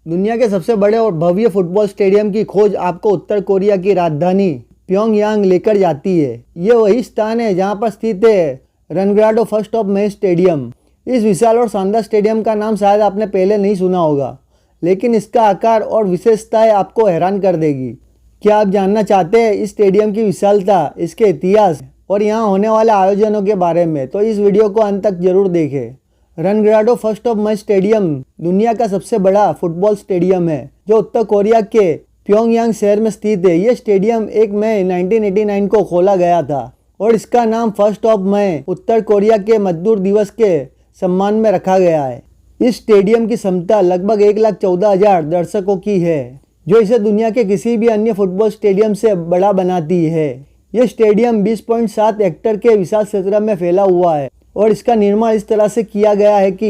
दुनिया के सबसे बड़े और भव्य फुटबॉल स्टेडियम की खोज आपको उत्तर कोरिया की राजधानी प्योंगयांग लेकर जाती है। ये वही स्थान है जहां पर स्थित है रनग्राडो फर्स्ट ऑफ मई स्टेडियम। इस विशाल और शानदार स्टेडियम का नाम शायद आपने पहले नहीं सुना होगा, लेकिन इसका आकार और विशेषताएं आपको हैरान कर देगी। क्या आप जानना चाहते हैं इस स्टेडियम की विशालता, इसके इतिहास और यहाँ होने वाले आयोजनों के बारे में? तो इस वीडियो को अंत तक जरूर देखें। रनग्राडो फर्स्ट ऑफ मई स्टेडियम दुनिया का सबसे बड़ा फुटबॉल स्टेडियम है जो उत्तर कोरिया के प्योंगयांग शहर में स्थित है। ये स्टेडियम 1 मई 1989 को खोला गया था और इसका नाम फर्स्ट ऑफ मई उत्तर कोरिया के मजदूर दिवस के सम्मान में रखा गया है। इस स्टेडियम की क्षमता लगभग 1,14,000 दर्शकों की है, जो इसे दुनिया के किसी भी अन्य फुटबॉल स्टेडियम से बड़ा बनाती है। यह स्टेडियम 20.7 हेक्टेयर के विशाल क्षेत्र में फैला हुआ है और इसका निर्माण इस तरह से किया गया है कि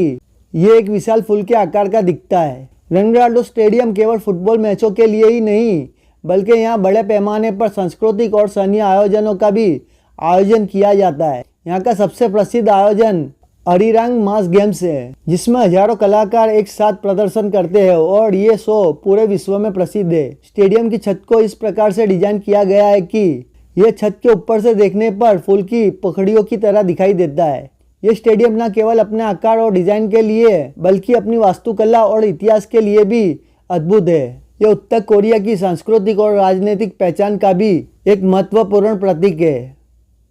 ये एक विशाल फूल के आकार का दिखता है। रनग्राडो स्टेडियम केवल फुटबॉल मैचों के लिए ही नहीं, बल्कि यहाँ बड़े पैमाने पर सांस्कृतिक और सैन्य आयोजनों का भी आयोजन किया जाता है। यहाँ का सबसे प्रसिद्ध आयोजन अरिरांग मास गेम्स है, जिसमें हजारों कलाकार एक साथ प्रदर्शन करते हैं और ये शो पूरे विश्व में प्रसिद्ध है। स्टेडियम की छत को इस प्रकार से डिजाइन किया गया है कि यह छत के ऊपर से देखने पर फूल की पखड़ियों की तरह दिखाई देता है। यह स्टेडियम न केवल अपने आकार और डिजाइन के लिए, बल्कि अपनी वास्तुकला और इतिहास के लिए भी अद्भुत है। यह उत्तर कोरिया की सांस्कृतिक और राजनीतिक पहचान का भी एक महत्वपूर्ण प्रतीक है।